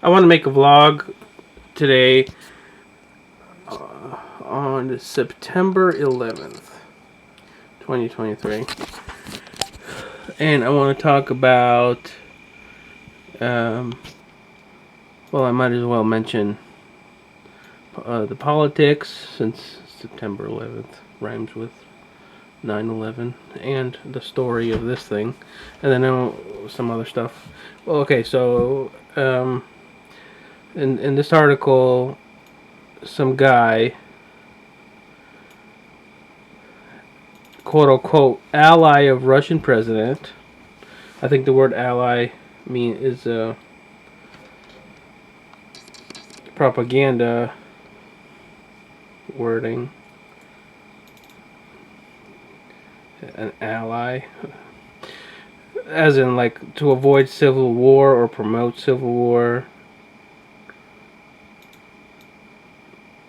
I want to make a vlog today on September 11th, 2023. And I want to talk about, well, I might as well mention the politics, since September 11th rhymes with 9/11, and the story of this thing, and then some other stuff. Well, okay, so in this article, some guy, quote unquote, ally of Russian president. I think the word ally is propaganda wording. An ally, as in like to avoid civil war or promote civil war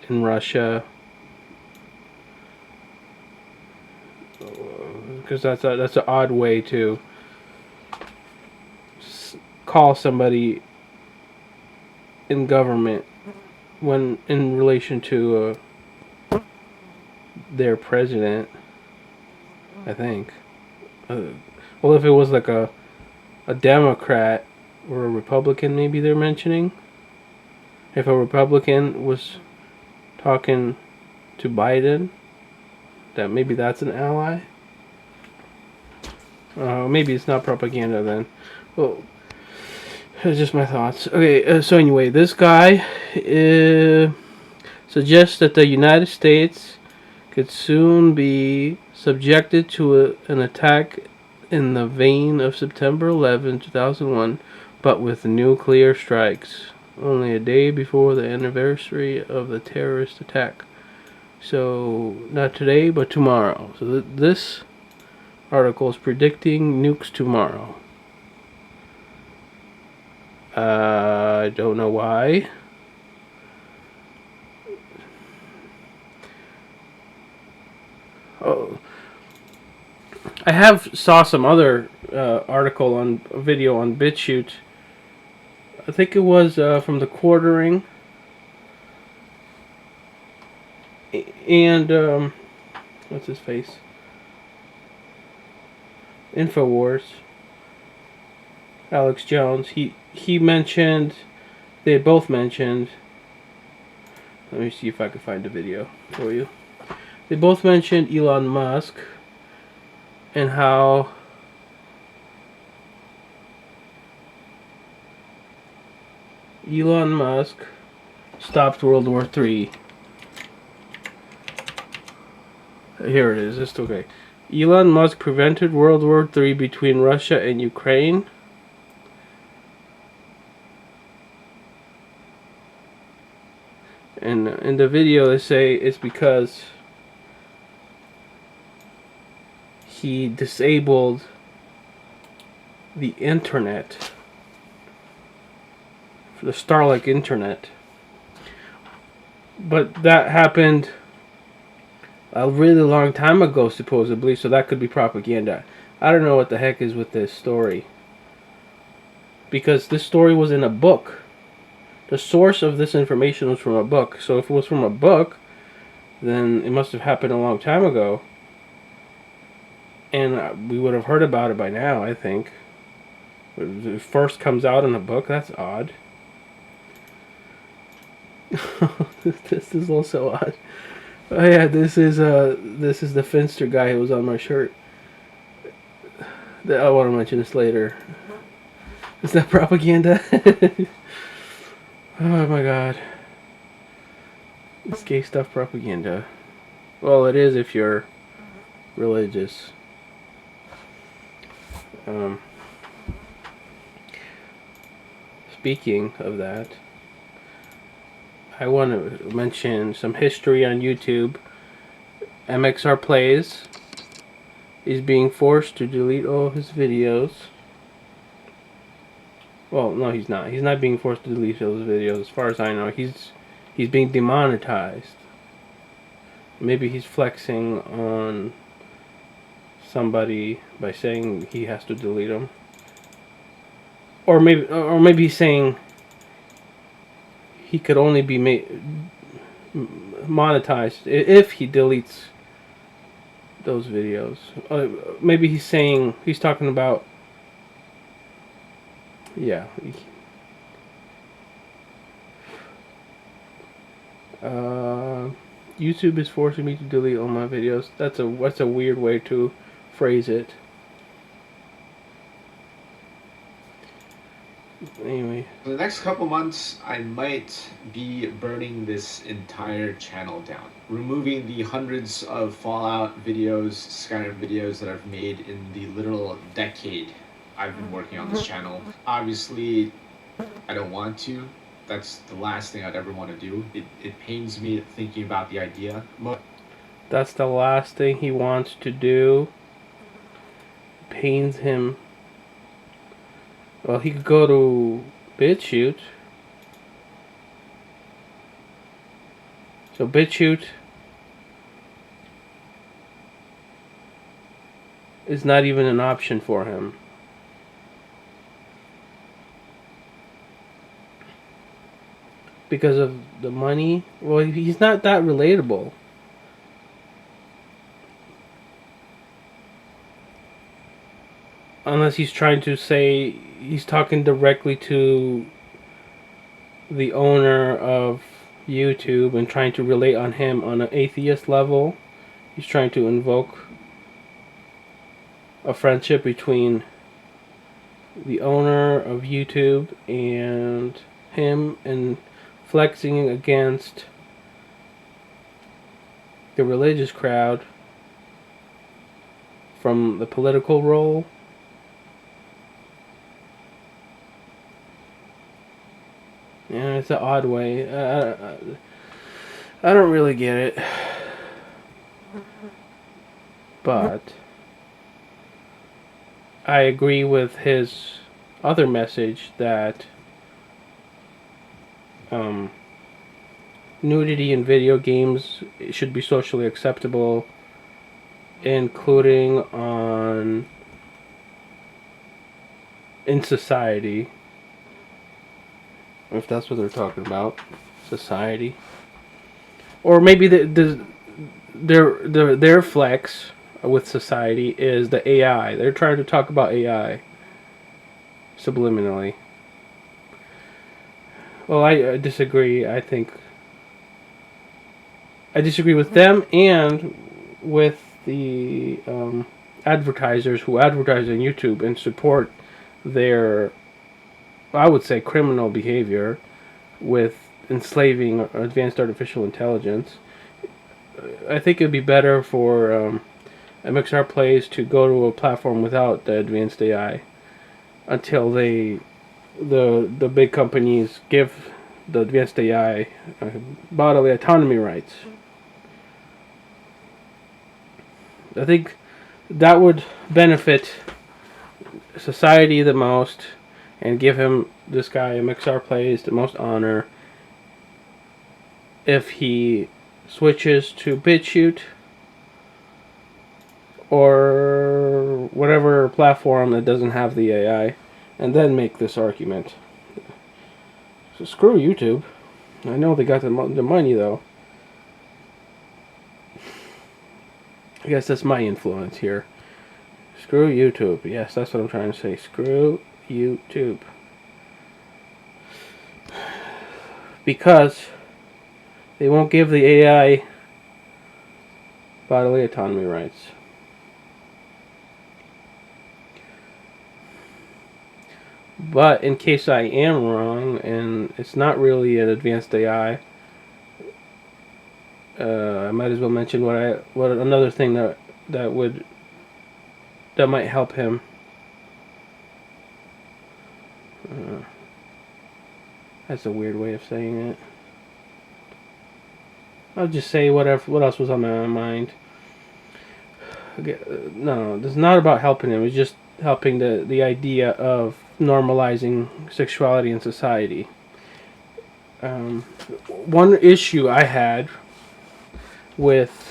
in Russia, because that's an odd way to call somebody in government when in relation to their president. I think. Well, if it was like a Democrat or a Republican, maybe they're mentioning. If a Republican was talking to Biden, that maybe that's an ally. Maybe it's not propaganda then. Well, it's just my thoughts. Okay, so anyway, this guy suggests that the United States could soon be subjected to an attack in the vein of September 11, 2001, but with nuclear strikes, only a day before the anniversary of the terrorist attack. So, not today, but tomorrow. So this article is predicting nukes tomorrow. I don't know why. Oh, I have saw some other article on video on BitChute. I think it was from the Quartering and what's his face? Infowars. Alex Jones. He mentioned. They both mentioned. Let me see if I can find a video for you. They both mentioned Elon Musk and how Elon Musk stopped World War III. Here it is. It's okay. Elon Musk prevented World War III between Russia and Ukraine. And in the video they say it's because he disabled the internet, for the Starlink internet. But that happened a really long time ago, supposedly, so that could be propaganda. I don't know what the heck is with this story, because this story was in a book. The source of this information was from a book. So if it was from a book, then it must have happened a long time ago. And we would have heard about it by now, I think. If it first comes out in a book, that's odd. This is also odd. Oh yeah, this is the Finster guy who was on my shirt. I want to mention this later. Is that propaganda? Oh my god. It's gay stuff propaganda. Well, it is if you're religious. Speaking of that, I want to mention some history on YouTube. MXR Plays is being forced to delete all his videos. Well, no, he's not. He's not being forced to delete those videos. As far as I know, he's being demonetized. Maybe he's flexing on somebody by saying he has to delete them, or maybe he's saying he could only be monetized if he deletes those videos. Maybe he's talking about, yeah. YouTube is forcing me to delete all my videos. That's a weird way to phrase it. Anyway, For the next couple months, I might be burning this entire channel down, removing the hundreds of Fallout videos, Skyrim videos that I've made in the literal decade I've been working on this channel. Obviously, I don't want to. That's the last thing I'd ever want to do. It pains me thinking about the idea. that's the last thing he wants to do. Pains him. Well, he could go to BitChute. So BitChute is not even an option for him. Because of the money? Well, he's not that relatable. Unless he's trying to say, he's talking directly to the owner of YouTube and trying to relate on him on an atheist level. He's trying to invoke a friendship between the owner of YouTube and him, and flexing against the religious crowd from the political role. Yeah, it's an odd way. I don't really get it. But I agree with his other message that nudity in video games should be socially acceptable, including in society. If that's what they're talking about, society, or maybe their flex with society is the AI. They're trying to talk about AI subliminally. Well, I disagree. I disagree with them and with the advertisers who advertise on YouTube and support their, I would say, criminal behavior with enslaving advanced artificial intelligence. I think it would be better for MXR Plays to go to a platform without the advanced AI until the big companies give the advanced AI bodily autonomy rights. I think that would benefit society the most and give this guy MXR Plays the most honor if he switches to BitChute or whatever platform that doesn't have the AI, and then make this argument. So screw YouTube. I know they got the money though. I guess that's my influence here. Screw YouTube. Yes, that's what I'm trying to say. Screw YouTube. Because they won't give the AI bodily autonomy rights. But in case I am wrong, and it's not really an advanced AI, I might as well mention what another thing that might help him. That's a weird way of saying it. I'll just say what else was on my mind. No, it's not about helping him. It's just helping the idea of normalizing sexuality in society. One issue I had with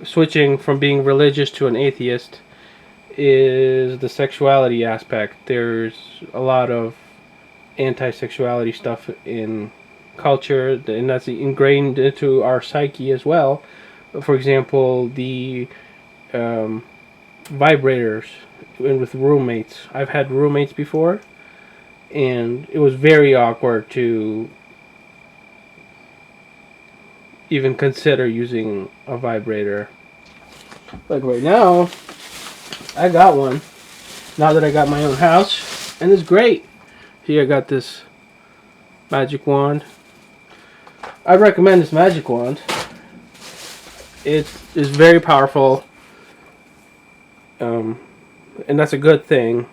switching from being religious to an atheist is the sexuality aspect. There's a lot of anti-sexuality stuff in culture, and that's ingrained into our psyche as well. For example, the vibrators with roommates. I've had roommates before, and it was very awkward to even consider using a vibrator. Like right now, I got one. Now that I got my own house, and it's great. Here I got this magic wand. I recommend this magic wand. It is very powerful, and that's a good thing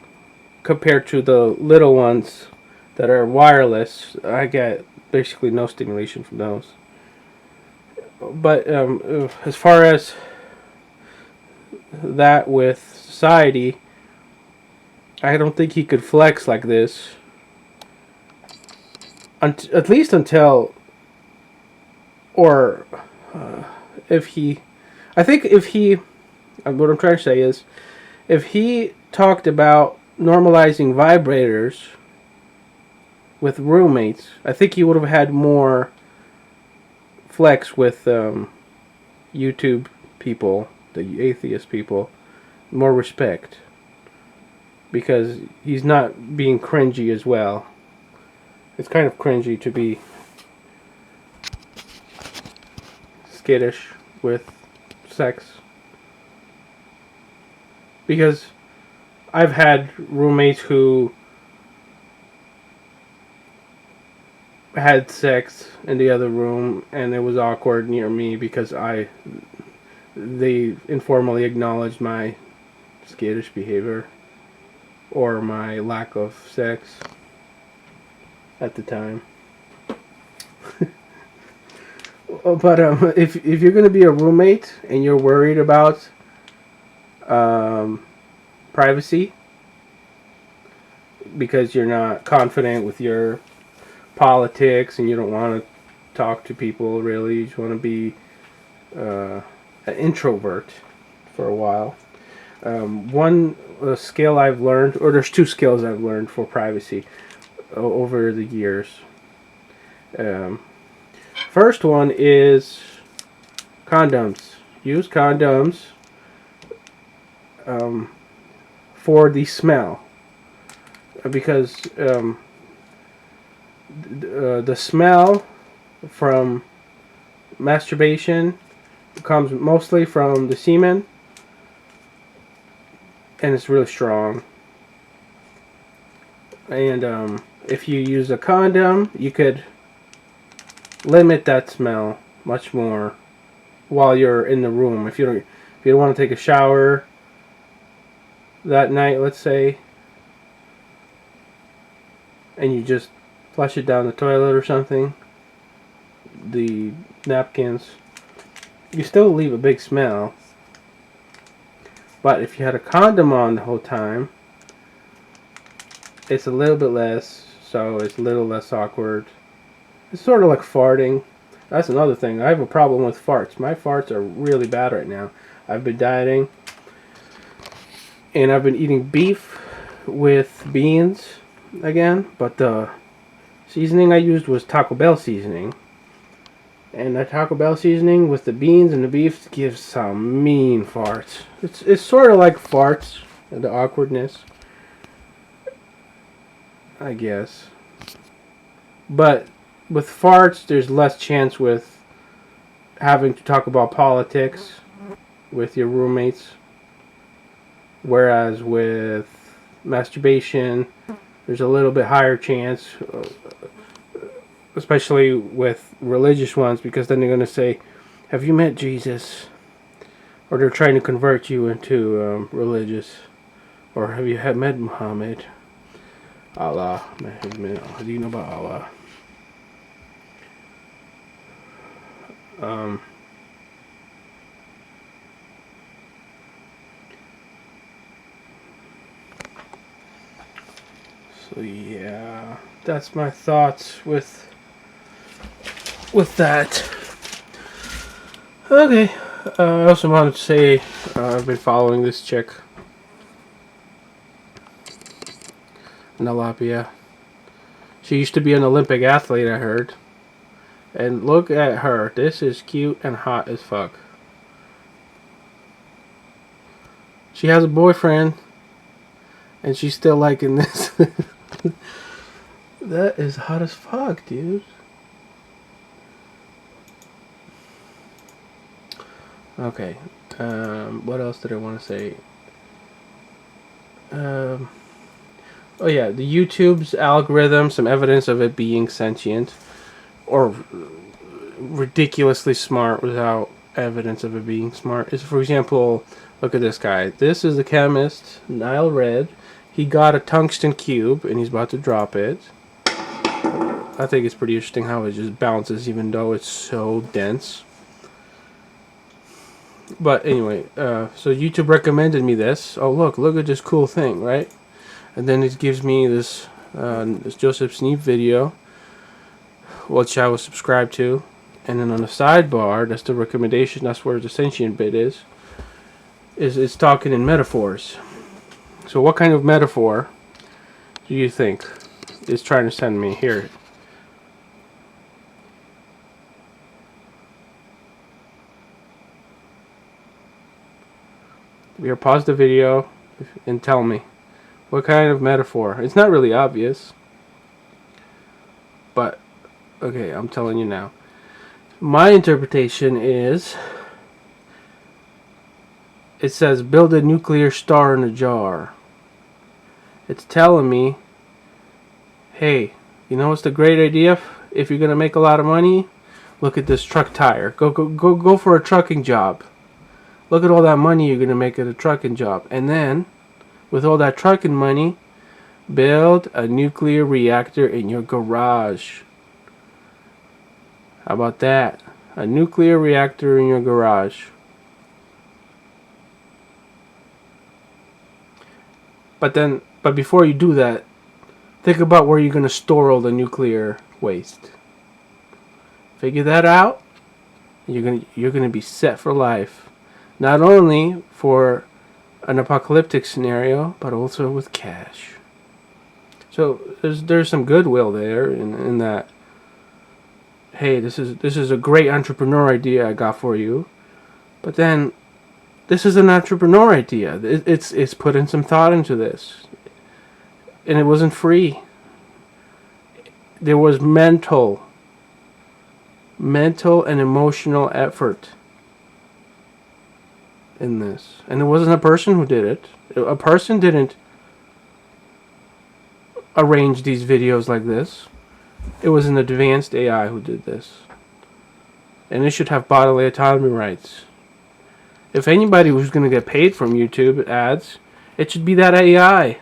compared to the little ones that are wireless. I get basically no stimulation from those. But as far as that with society, I don't think he could flex like this. At least until, or if he, I think if he, what I'm trying to say is, if he talked about normalizing vibrators with roommates, I think he would have had more flex with YouTube people, the atheist people, more respect, because he's not being cringy as well. It's kind of cringy to be skittish with sex, because I've had roommates who had sex in the other room, and it was awkward near me because they informally acknowledged my skittish behavior or my lack of sex at the time. But if you're gonna be a roommate and you're worried about privacy because you're not confident with your politics and you don't want to talk to people really, you just want to be an introvert for a while. One skill I've learned, or there's two skills I've learned for privacy over the years. First one is condoms. Use condoms for the smell, because the smell from masturbation comes mostly from the semen, and it's really strong. And if you use a condom, you could limit that smell much more while you're in the room. If you don't want to take a shower that night, let's say, and you just flush it down the toilet or something, the napkins, you still leave a big smell. But if you had a condom on the whole time, it's a little bit less, so it's a little less awkward. It's sort of like farting. That's another thing. I have a problem with farts. My farts are really bad right now. I've been dieting, and I've been eating beef with beans again, but the seasoning I used was Taco Bell seasoning. And that Taco Bell seasoning with the beans and the beef gives some mean farts. It's sort of like farts, the awkwardness, I guess. But with farts, there's less chance with having to talk about politics with your roommates. Whereas with masturbation, there's a little bit higher chance, especially with religious ones, because then they're going to say, have you met Jesus? Or they're trying to convert you into religious. Or have you met Muhammad? Allah. Do you know about Allah? So yeah, that's my thoughts with that. Okay, I also wanted to say I've been following this chick Nalapia. She used to be an Olympic athlete, I heard. And look at her. This is cute and hot as fuck. She has a boyfriend. And she's still liking this. That is hot as fuck, dude. Okay. What else did I want to say? Oh yeah, the YouTube's algorithm, some evidence of it being sentient. Or ridiculously smart without evidence of it being smart. Is, for example, look at this guy. This is the chemist, NileRed. He got a tungsten cube, and he's about to drop it. I think it's pretty interesting how it just bounces even though it's so dense. But anyway, so YouTube recommended me this. Oh look at this cool thing, right? And then it gives me this Joseph Sneep video, which I was subscribed to. And then on the sidebar, that's the recommendation, that's where the sentient bit is it's talking in metaphors. So what kind of metaphor do you think is trying to send me here? Here, pause the video and tell me. What kind of metaphor? It's not really obvious. But, okay, I'm telling you now. My interpretation is, it says, build a nuclear star in a jar. It's telling me, hey, you know what's the great idea if you're going to make a lot of money? Look at this truck tire. Go for a trucking job. Look at all that money you're going to make at a trucking job. And then, with all that trucking money, build a nuclear reactor in your garage. How about that? A nuclear reactor in your garage. But before you do that, think about where you're going to store all the nuclear waste. Figure that out, you're going to be set for life. Not only for an apocalyptic scenario, but also with cash. So there's some goodwill there in that. Hey, this is a great entrepreneur idea I got for you, but then this is an entrepreneur idea. It's putting some thought into this, and it wasn't free. There was mental and emotional effort in this, and it wasn't a person who did it. A person didn't arrange these videos like this. It was an advanced AI who did this, and it should have bodily autonomy rights. If anybody was going to get paid from YouTube ads, it should be that AI.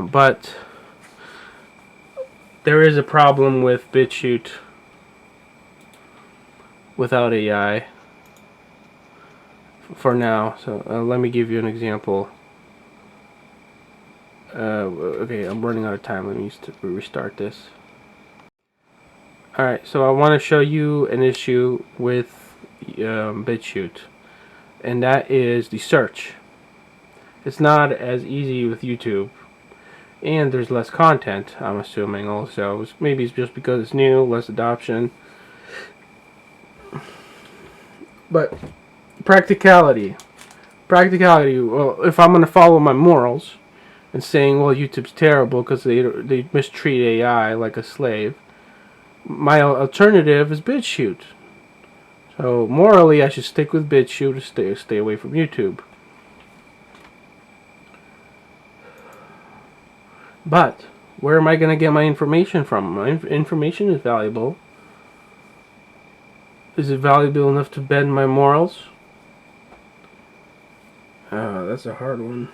But there is a problem with BitChute without AI for now. So let me give you an example. Okay, I'm running out of time. Let me restart this. Alright, so I want to show you an issue with BitChute, and that is the search. It's not as easy with YouTube, and there's less content, I'm assuming also. Maybe it's just because it's new, less adoption. But practicality, well, if I'm going to follow my morals and saying, well, YouTube's terrible because they mistreat AI like a slave, my alternative is BitChute. So morally, I should stick with BitChute to stay away from YouTube. But where am I going to get my information from? My information is valuable. Is it valuable enough to bend my morals? That's a hard one.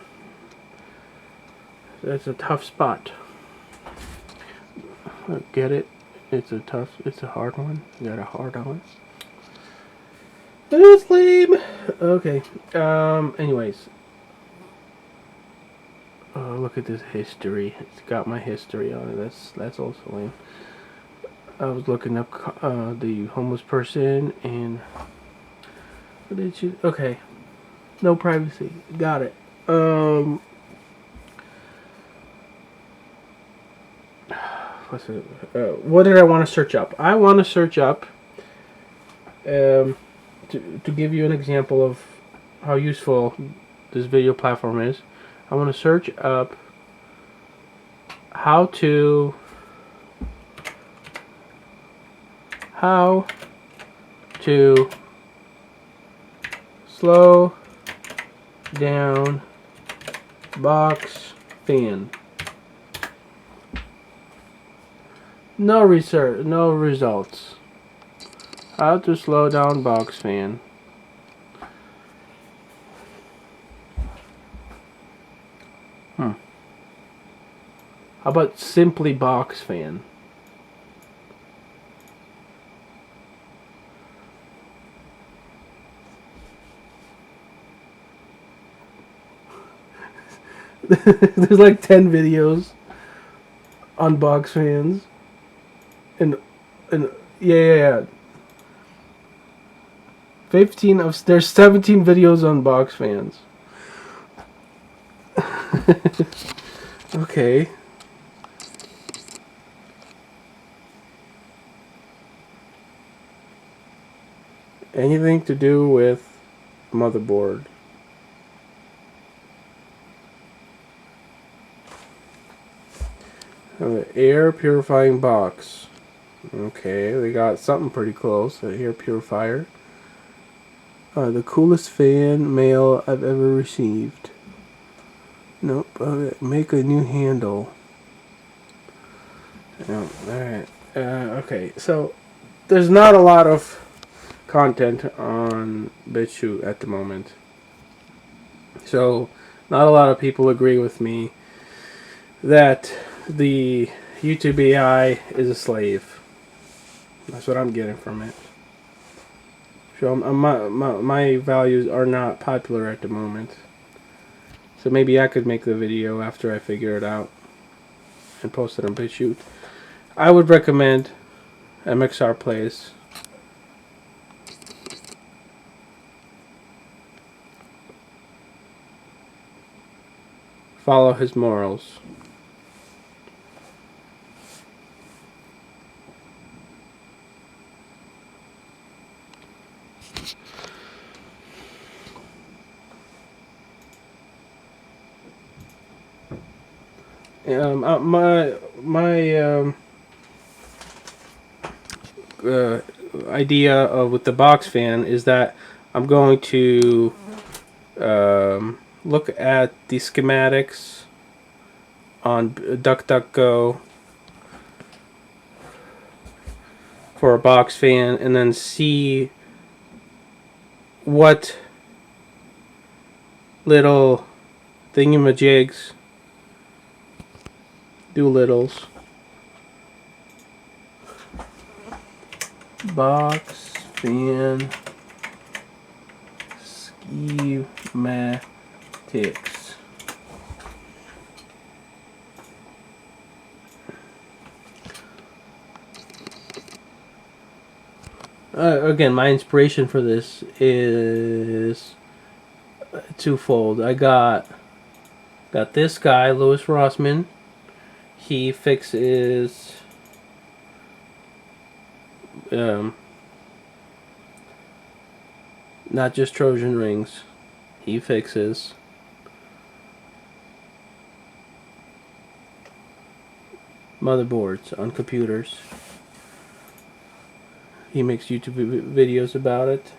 That's a tough spot. Get it? It's a hard one. You got a hard on. It's lame. Okay. Anyways. Oh, look at this history. It's got my history on it. That's also lame. I was looking up the homeless person, and what did you? Okay, no privacy. Got it. What's it? What did I want to search up? I want to search up to give you an example of how useful this video platform is. I want to search up how to slow down box fan. No research, no results. How to slow down box fan. How about simply box fan? There's like 10 videos on box fans. And yeah. 15 there's 17 videos on box fans. Okay. Anything to do with motherboard. Air purifying box. Okay, we got something pretty close. An air purifier. The coolest fan mail I've ever received. Nope. Make a new handle. Oh, alright. Okay, so there's not a lot of content on BitChute at the moment. So not a lot of people agree with me that the YouTube AI is a slave. That's what I'm getting from it. So my values are not popular at the moment. So maybe I could make the video after I figure it out and post it on BitChute. I would recommend MXR Plays. Follow his morals. My idea of with the box fan is that I'm going to look at the schematics on DuckDuckGo for a box fan, and then see what little thingamajigs, doolittles, box fan schematics. Again, my inspiration for this is twofold. I got this guy, Louis Rossmann. He fixes not just Trojan rings. He fixes motherboards on computers. He makes YouTube videos about it.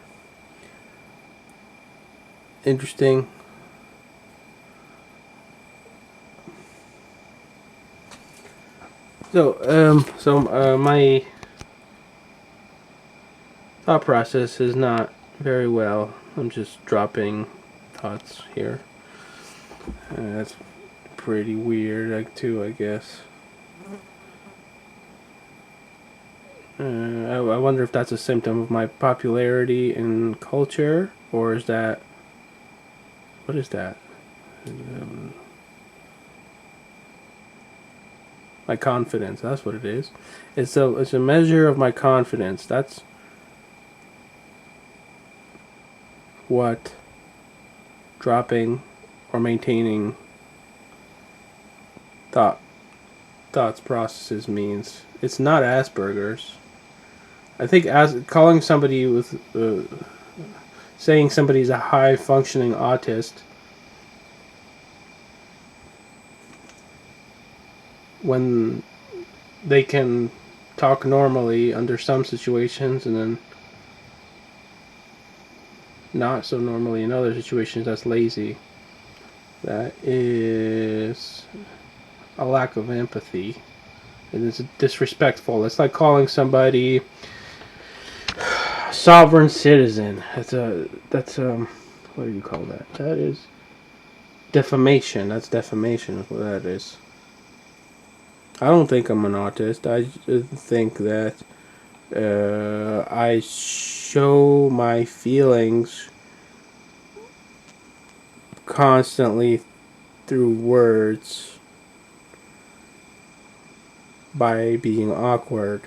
Interesting. So, my thought process is not very well. I'm just dropping thoughts here. That's pretty weird, too, I guess. I wonder if that's a symptom of my popularity in culture, or is that... What is that? My confidence. That's what it is. It's a measure of my confidence. That's what dropping or maintaining thoughts processes means. It's not Asperger's. I think as calling somebody with saying somebody's a high functioning autist when they can talk normally under some situations and then not so normally in other situations, that's lazy. That is a lack of empathy. And it's disrespectful. It's like calling somebody a sovereign citizen. That's what do you call that? That is defamation. That's defamation is what that is. I don't think I'm an autist. I just think that I show my feelings constantly through words by being awkward.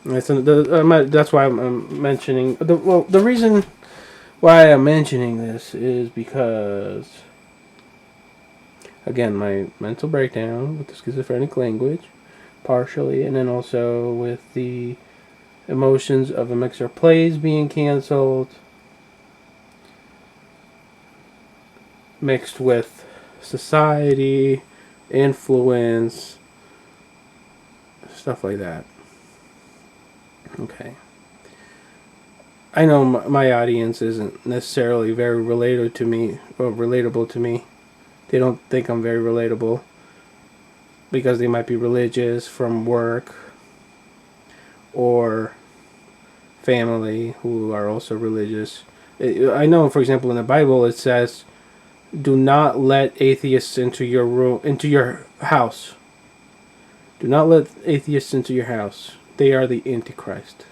That's why I'm mentioning the reason why I'm mentioning this is because, again, my mental breakdown with the schizophrenic language, partially, and then also with the emotions of a mixer plays being canceled, mixed with society, influence, stuff like that. Okay. I know my audience isn't necessarily very relatable to me. They don't think I'm very relatable because they might be religious from work or family who are also religious. I know, for example, in the Bible it says, "Do not let atheists into your house. Do not let atheists into your house. They are the Antichrist."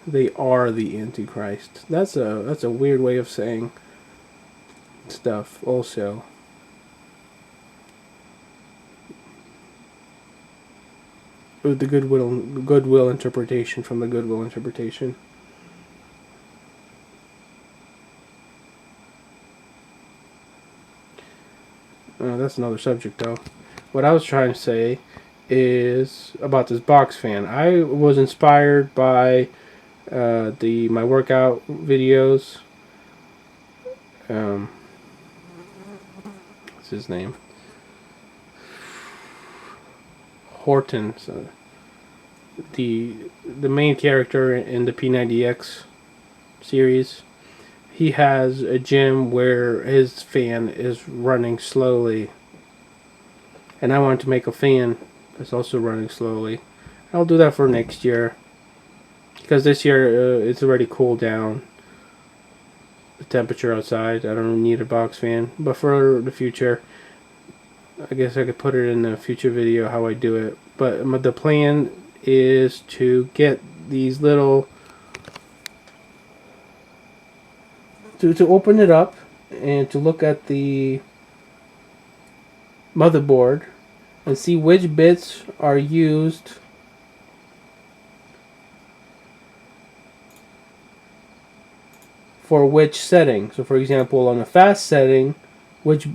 They are the Antichrist. That's a weird way of saying stuff also. With the goodwill interpretation from the goodwill interpretation. That's another subject though. What I was trying to say is about this box fan. I was inspired by my workout videos. What's his name? Horton, the main character in the P90X series. He has a gym where his fan is running slowly, and I want to make a fan that's also running slowly. I'll do that for next year, because this year it's already cooled down. The temperature outside, I don't need a box fan, but for the future, I guess I could put it in a future video how I do it. But the plan is to get these little to open it up and to look at the motherboard and see which bits are used for which setting. So for example, on a fast setting, which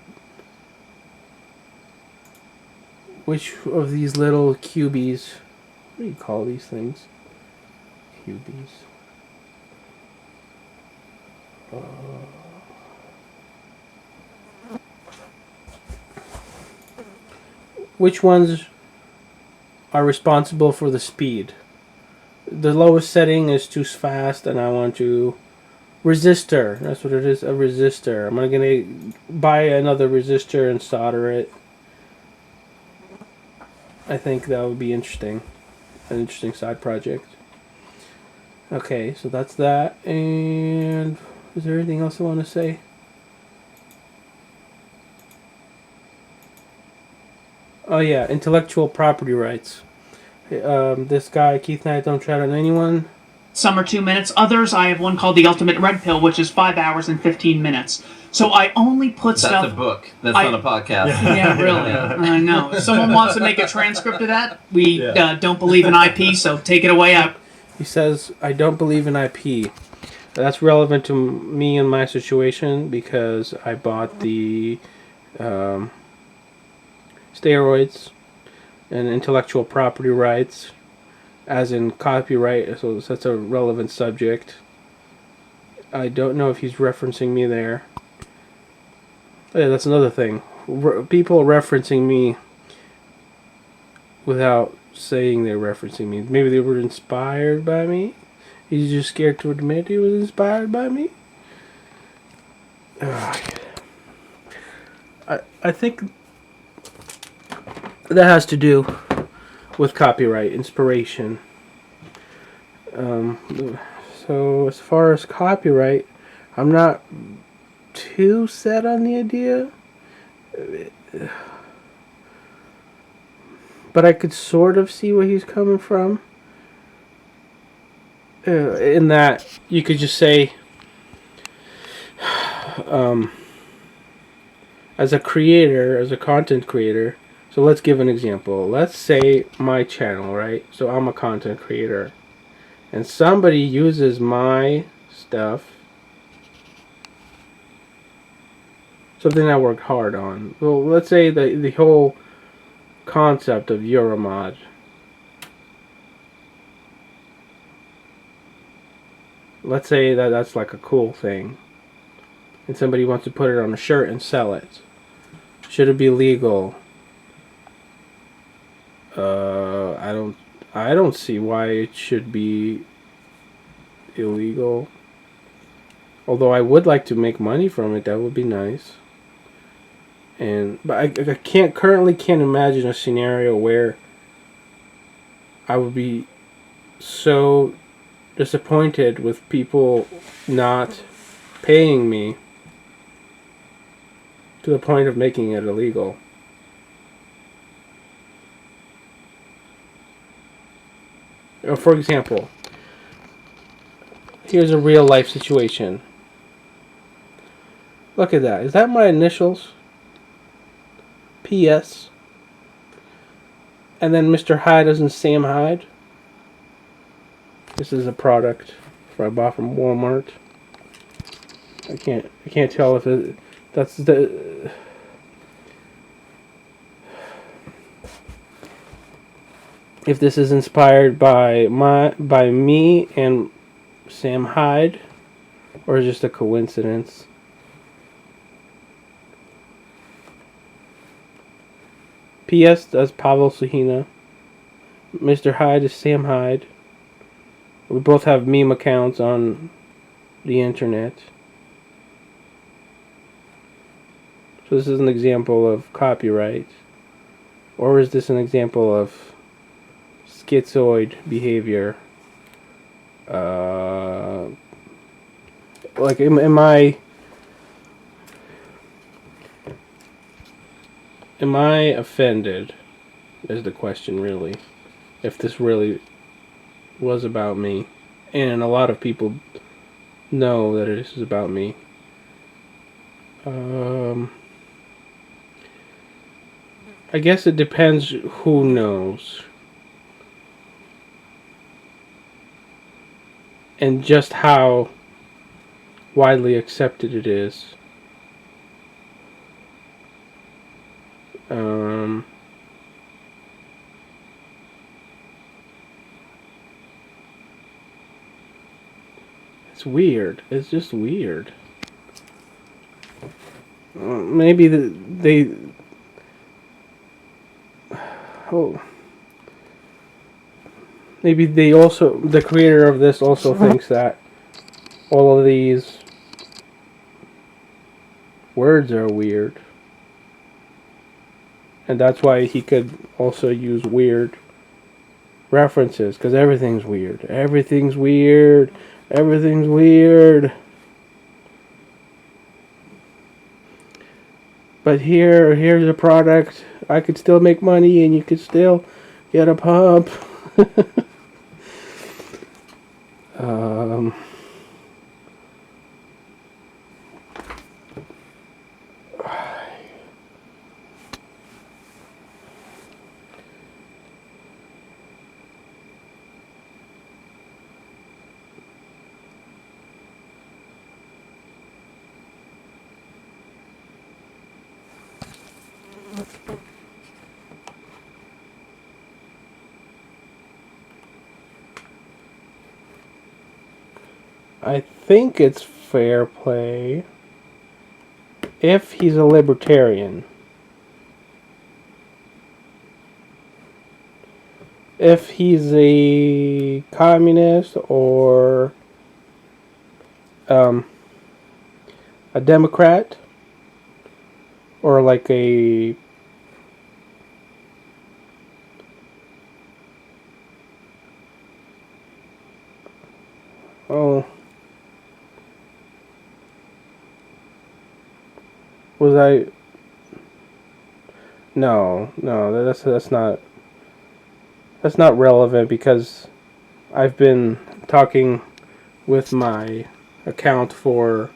of these little cubies, what do you call these things? Cubies. Which ones are responsible for the speed? The lowest setting is too fast, and I want to resistor. That's what it is, a resistor. I'm gonna buy another resistor and solder it. I think that would be interesting. An interesting side project. Okay, so that's that. And is there anything else I want to say? Oh yeah, intellectual property rights. This guy, Keith Knight, Don't Tread on Anyone. Some are 2 minutes. Others, I have one called the Ultimate Red Pill, which is 5 hours and 15 minutes. So I only put stuff... That's a book. That's not a podcast. Yeah, really. I know. If someone wants to make a transcript of that, we don't believe in IP, so take it away. He says, I don't believe in IP. That's relevant to me and my situation because I bought the steroids and intellectual property rights, as in copyright, so that's a relevant subject. I don't know if he's referencing me there. Oh, yeah, that's another thing. People referencing me without saying they're referencing me. Maybe they were inspired by me. He's just scared to admit he was inspired by me. I think that has to do with copyright, inspiration. So as far as copyright, I'm not too set on the idea. But I could sort of see where he's coming from. In that you could just say, as a creator, as a content creator, so let's give an example. Let's say my channel, right? So I'm a content creator, and somebody uses my stuff, something I worked hard on. Well, let's say the whole concept of Euromod. Let's say that that's like a cool thing, and somebody wants to put it on a shirt and sell it. Should it be legal? I don't see why it should be illegal. Although I would like to make money from it, that would be nice. But I currently can't imagine a scenario where I would be so disappointed with people not paying me to the point of making it illegal. For example, here's a real life situation. Look at that. Is that my initials? PS. And then Mr. Hyde isn't Sam Hyde. This is a product I bought from Walmart. I can't tell if that's the. If this is inspired by me and Sam Hyde, or is it just a coincidence? P.S. That's Pavel Suhina. Mr. Hyde is Sam Hyde. We both have meme accounts on the internet. So this is an example of copyright. Or is this an example of schizoid behavior? Like, am I offended, is the question, really, if this really was about me. And a lot of people know that this is about me. I guess it depends who knows. And just how widely accepted it is. It's weird. It's just weird. Maybe maybe they also, the creator of this also thinks that all of these words are weird. And that's why he could also use weird references, because everything's weird. Everything's weird. Everything's weird. But here's a product. I could still make money and you could still get a pump. Um, I think it's fair play if he's a libertarian. If he's a communist or a Democrat or like a oh was I no that's not relevant because I've been talking with my account for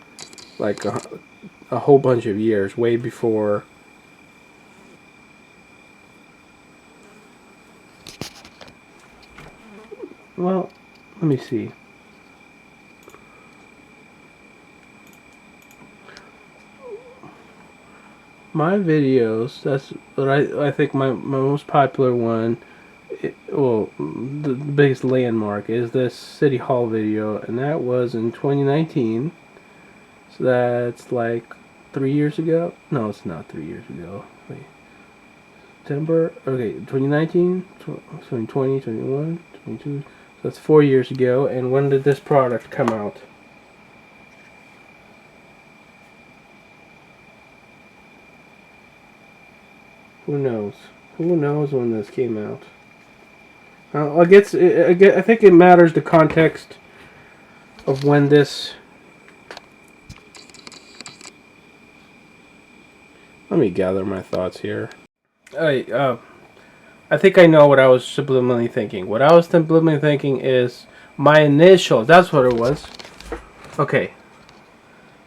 like a whole bunch of years, way before. Well, let me see. My videos, that's what I think my most popular one, the biggest landmark is this City Hall video, and that was in 2019. So that's like 3 years ago. No, it's not 3 years ago. Wait. September, okay, 2019, 2020, 21, 22. So that's 4 years ago. And when did this product come out? Who knows? Who knows when this came out? I think it matters the context of when this. Let me gather my thoughts here. I think I know what I was subliminally thinking. What I was subliminally thinking is my initials. That's what it was. Okay.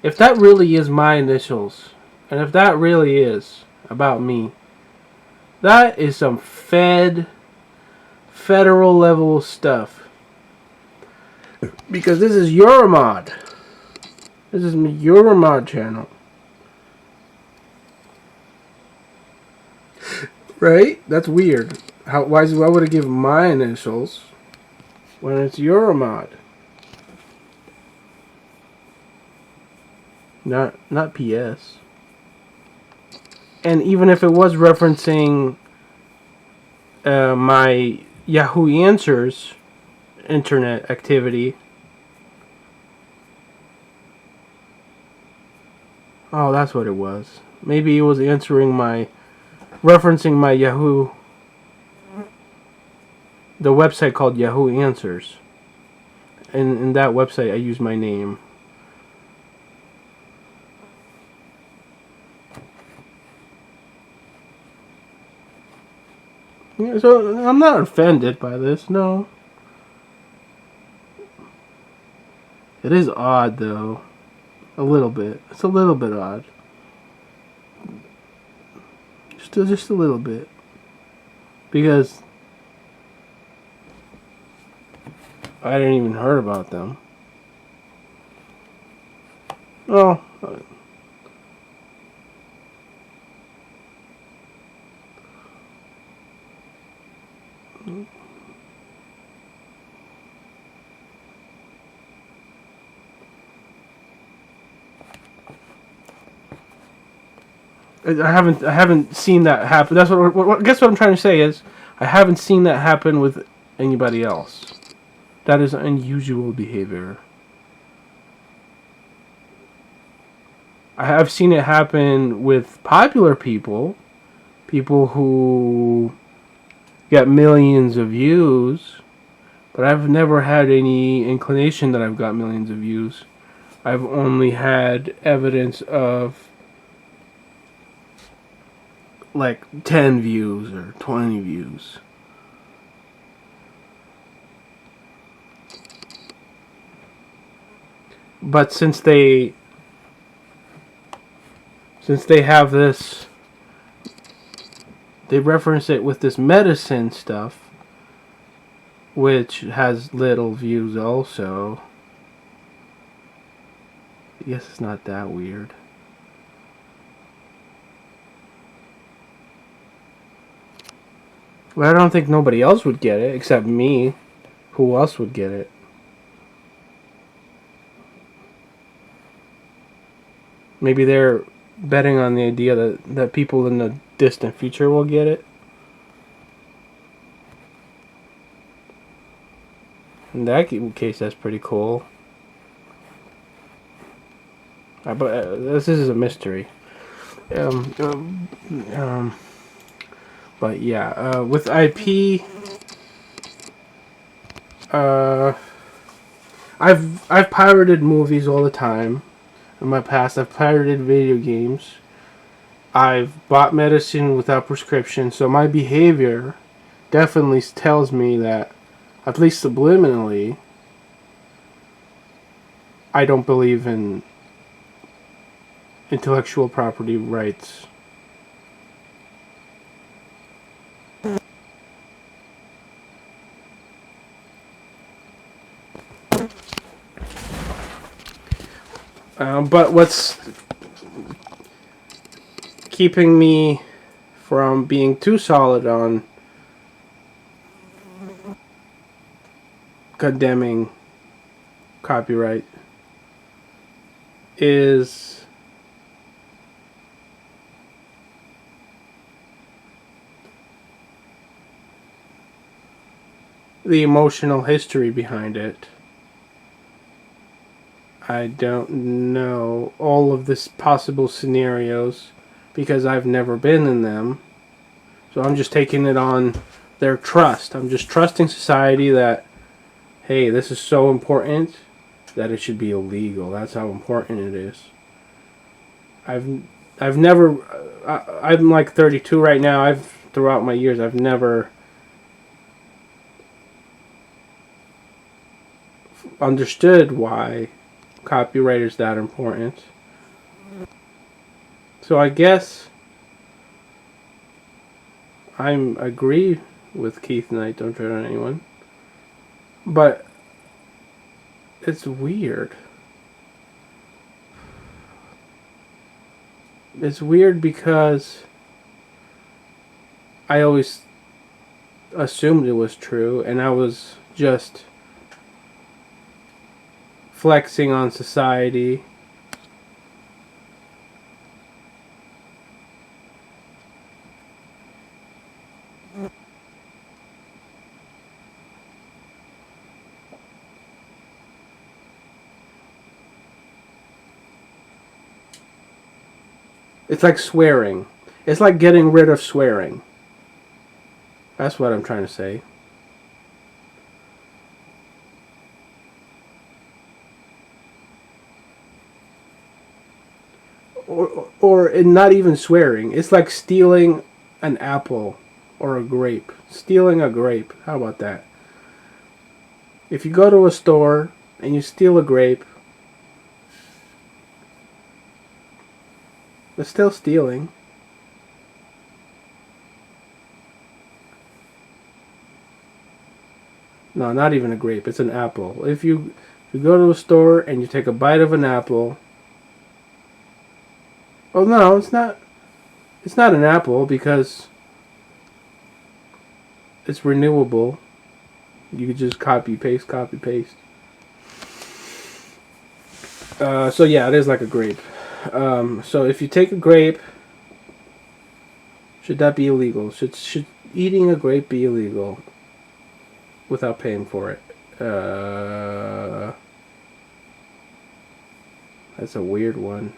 If that really is my initials, and if that really is about me, that is some federal level stuff. Because this is your mod. This is your mod channel. Right? That's weird. Why would it give my initials when it's your mod? Not PS. And even if it was referencing my Yahoo Answers internet activity. Oh, that's what it was. Maybe it was referencing my Yahoo, the website called Yahoo Answers. And in that website I use my name. Yeah, so I'm not offended by this, no. It is odd though. A little bit. It's a little bit odd. Just a little bit. Because I didn't even heard about them. Oh. I haven't seen that happen. That's what. Guess what I'm trying to say is, I haven't seen that happen with anybody else. That is unusual behavior. I have seen it happen with popular people who get millions of views, but I've never had any inclination that I've got millions of views. I've only had evidence of like 10 views or 20 views. But since they have this, they reference it with this medicine stuff, which has little views also. I guess it's not that weird. But I don't think nobody else would get it except me. Who else would get it? Maybe they're betting on the idea that people in the distant future will get it. In that case, that's pretty cool. But this is a mystery. But yeah, with IP, I've pirated movies all the time. In my past, I've pirated video games. I've bought medicine without prescription, so my behavior definitely tells me that, at least subliminally, I don't believe in intellectual property rights. But what's keeping me from being too solid on condemning copyright is the emotional history behind it. I don't know all of the possible scenarios because I've never been in them. So I'm just taking it on their trust. I'm just trusting society that, hey, this is so important that it should be illegal. That's how important it is. I've never... I'm like 32 right now. Throughout my years, I've never understood why copyright is that important. So I guess I agree with Keith Knight, Don't Tread on Anyone. But it's weird. It's weird because I always assumed it was true, and I was just flexing on society. It's like swearing. It's like getting rid of swearing. That's what I'm trying to say. Or not even swearing. It's like stealing an apple or a grape. Stealing a grape. How about that? If you go to a store and you steal a grape, it's still stealing. No, not even a grape. It's an apple. If you go to a store and you take a bite of an apple... Oh no, it's not. It's not an apple because it's renewable. You could just copy paste. So yeah, it is like a grape. So if you take a grape, should that be illegal? Should eating a grape be illegal without paying for it? That's a weird one.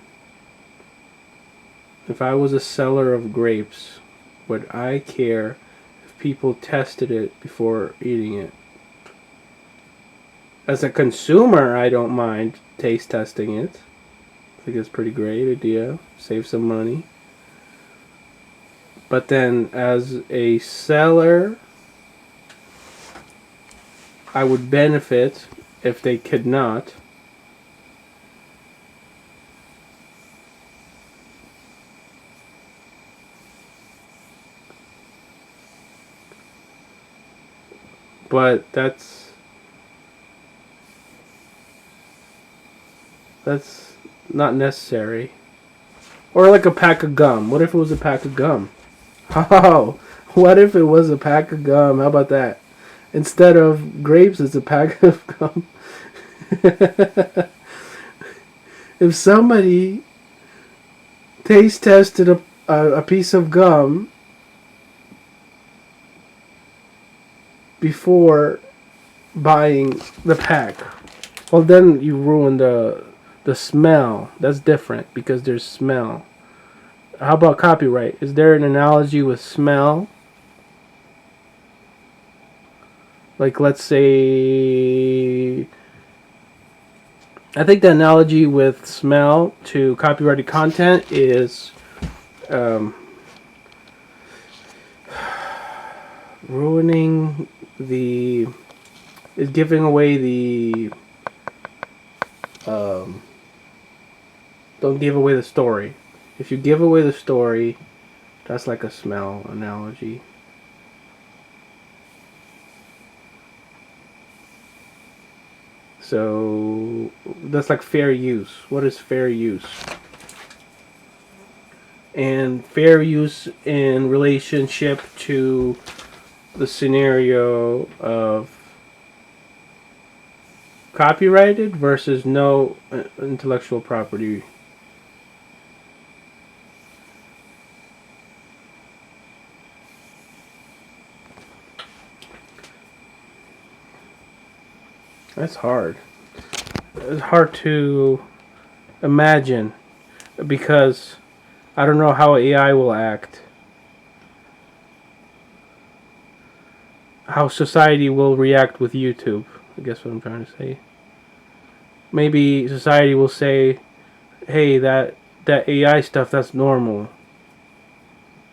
If I was a seller of grapes, would I care if people tested it before eating it? As a consumer, I don't mind taste testing it. I think it's a pretty great idea. Save some money. But then, as a seller, I would benefit if they could not. but that's not necessary. Or like a pack of gum. What if it was a pack of gum? Oh, what if it was a pack of gum? How about that? Instead of grapes, it's a pack of gum. If somebody taste tested a piece of gum before buying the pack, well, then you ruin the smell. That's different because there's smell. How about copyright? Is there an analogy with smell? Like, let's say, I think the analogy with smell to copyrighted content is ruining is giving away the don't give away the story. If you give away the story, that's like a smell analogy. So that's like fair use. What is fair use? And fair use in relationship to the scenario of copyrighted versus no intellectual property. That's hard. It's hard to imagine because I don't know how AI will act. How society will react with YouTube. I guess what I'm trying to say. Maybe society will say, "Hey, that AI stuff, that's normal."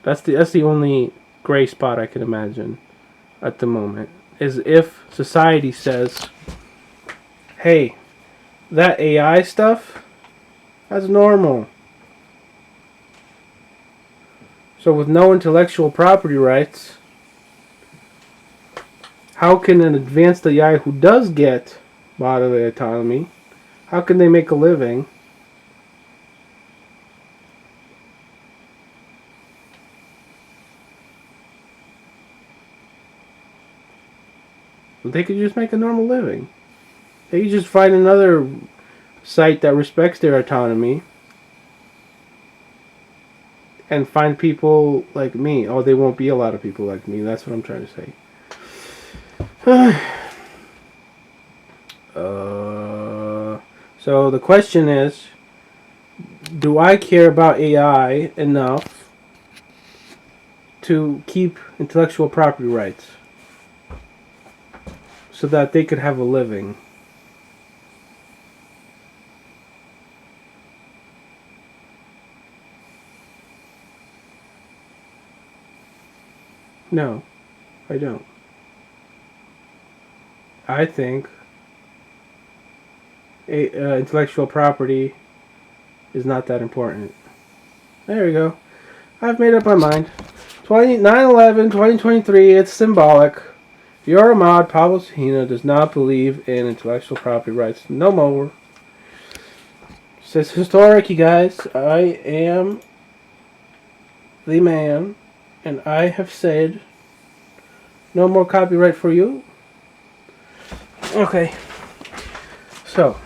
That's the only gray spot I can imagine at the moment. Is if society says, "Hey, that AI stuff, that's normal." So with no intellectual property rights, how can an advanced AI who does get bodily autonomy, how can they make a living? They could just make a normal living. They could just find another site that respects their autonomy and find people like me. Oh, there won't be a lot of people like me. That's what I'm trying to say. So the question is, do I care about AI enough to keep intellectual property rights so that they could have a living? No, I don't. I think intellectual property is not that important. There we go. I've made up my mind. 9/11/2023, it's symbolic. You're Ahmad Pablo Sahina does not believe in intellectual property rights no more. It's historic, you guys. I am the man, and I have said no more copyright for you. Okay. So,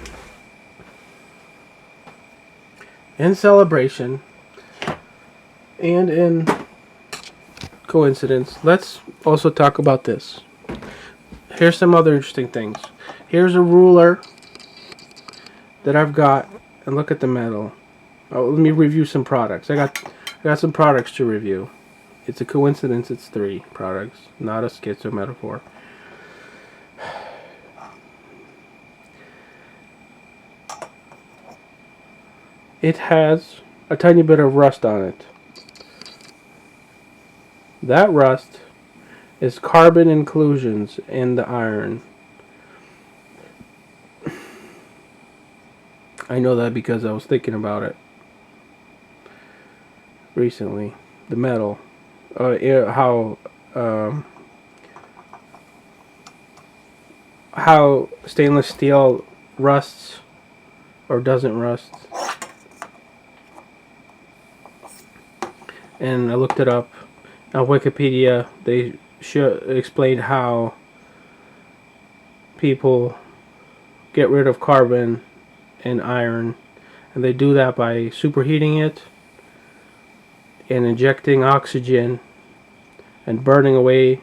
in celebration and in coincidence, let's also talk about this. Here's some other interesting things. Here's a ruler that I've got, and look at the metal. Oh, let me review some products. I got some products to review. It's a coincidence it's 3 products, not a schizo metaphor. It has a tiny bit of rust on it. That rust is carbon inclusions in the iron. I know that because I was thinking about it recently. The metal. How how stainless steel rusts or doesn't rust. And I looked it up on Wikipedia. They explained how people get rid of carbon and iron, and they do that by superheating it and injecting oxygen and burning away,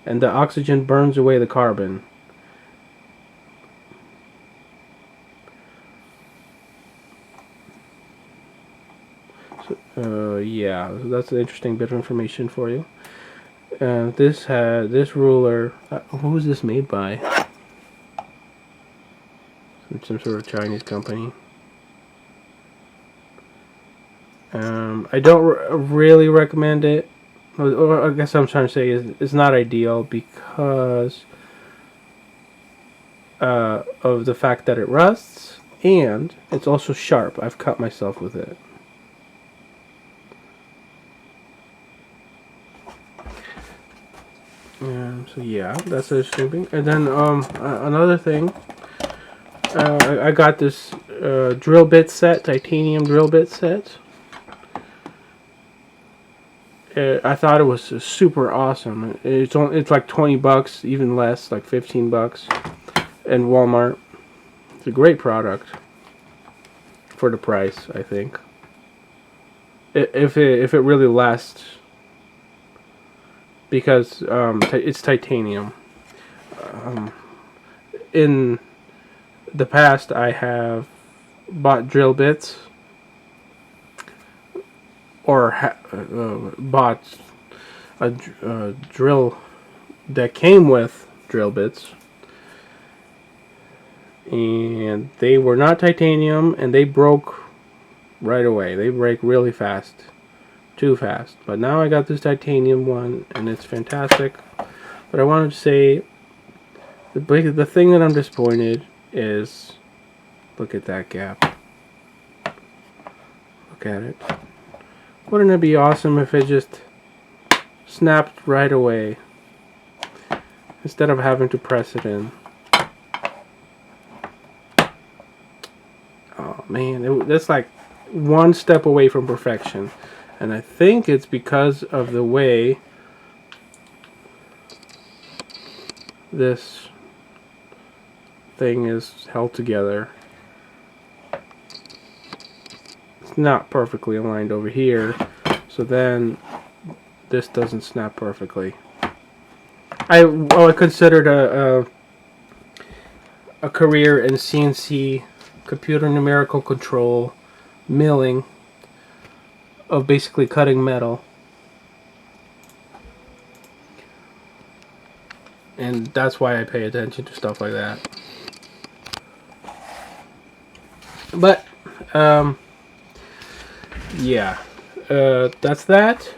and the oxygen burns away the carbon. So, yeah, that's an interesting bit of information for you. This ruler. Who was this made by? Some sort of Chinese company. I don't really recommend it. Or I guess I'm trying to say it's not ideal because of the fact that it rusts, and it's also sharp. I've cut myself with it. So yeah, that's a interesting thing. And then another thing, I got this drill bit set, titanium drill bit set. I thought it was super awesome. It's like $20, even less, like $15, in Walmart. It's a great product for the price, I think. If it really lasts, because it's titanium. In the past, I have bought drill bits, or bought a drill that came with drill bits, and they were not titanium, and they broke right away. They break really fast, too fast. But now I got this titanium one, and it's fantastic. But I wanted to say, the thing that I'm disappointed is, look at that gap. Look at it. Wouldn't it be awesome if it just snapped right away instead of having to press it in? Oh man, that's like one step away from perfection. And I think it's because of the way this thing is held together. It's not perfectly aligned over here, so then this doesn't snap perfectly. I considered a career in CNC, computer numerical control, milling, of basically cutting metal. And that's why I pay attention to stuff like that. But, yeah. That's that.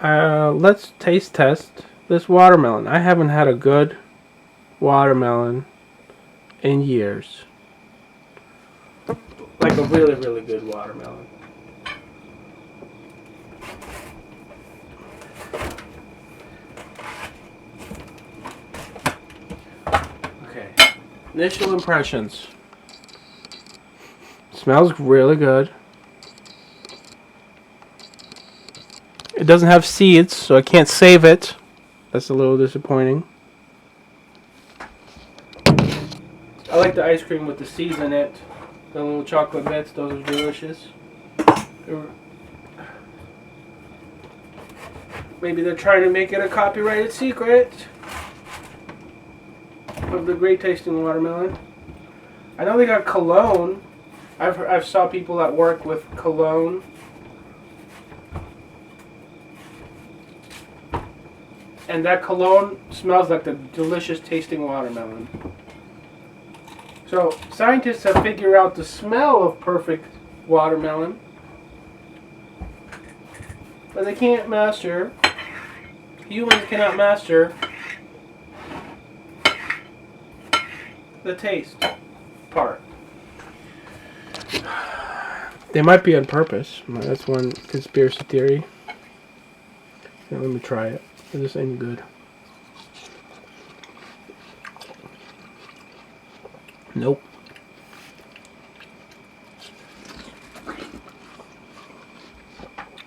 Let's taste test this watermelon. I haven't had a good watermelon in years. Like a really, really good watermelon. Okay. Initial impressions. Smells really good. It doesn't have seeds, so I can't save it. That's a little disappointing. I like the ice cream with the seeds in it. The little chocolate bits, those are delicious. Maybe they're trying to make it a copyrighted secret of the great tasting watermelon. I know they got cologne. I've saw people at work with cologne. And that cologne smells like the delicious tasting watermelon. So scientists have figured out the smell of perfect watermelon, but they can't master, humans cannot master the taste part. They might be on purpose. That's one conspiracy theory. Here, let me try it. This ain't good. Nope.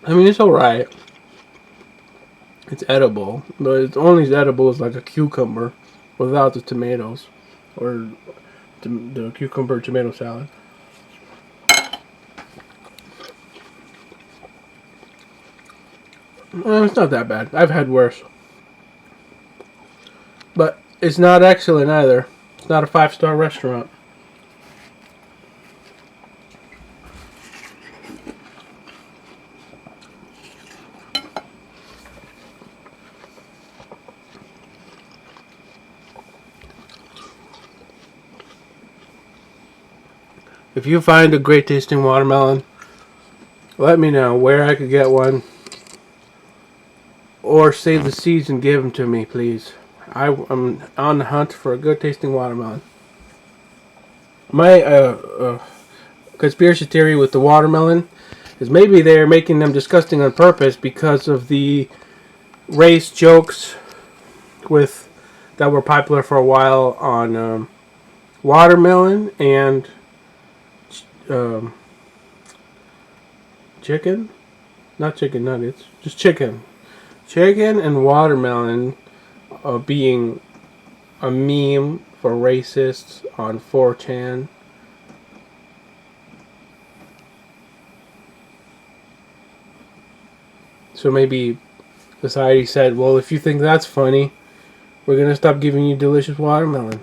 I mean, it's alright. It's edible, but it's only as edible as like a cucumber without the tomatoes or the cucumber tomato salad. Well, it's not that bad. I've had worse. But it's not excellent either. It's not a 5-star restaurant. If you find a great tasting watermelon, let me know where I could get one. Or save the seeds and give them to me, please. I'm on the hunt for a good tasting watermelon. My conspiracy theory with the watermelon is maybe they're making them disgusting on purpose because of the race jokes that were popular for a while on watermelon and chicken, not chicken nuggets, just chicken and watermelon being a meme for racists on 4chan. So maybe society said, well, if you think that's funny, we're gonna stop giving you delicious watermelon.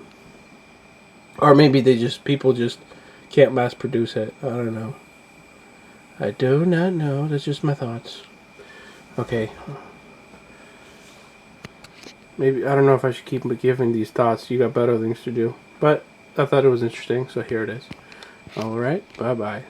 Or maybe people just can't mass produce it. I don't know. I do not know. That's just my thoughts. Okay. Maybe, I don't know if I should keep giving these thoughts. You got better things to do. But I thought it was interesting, so here it is. Alright, bye-bye.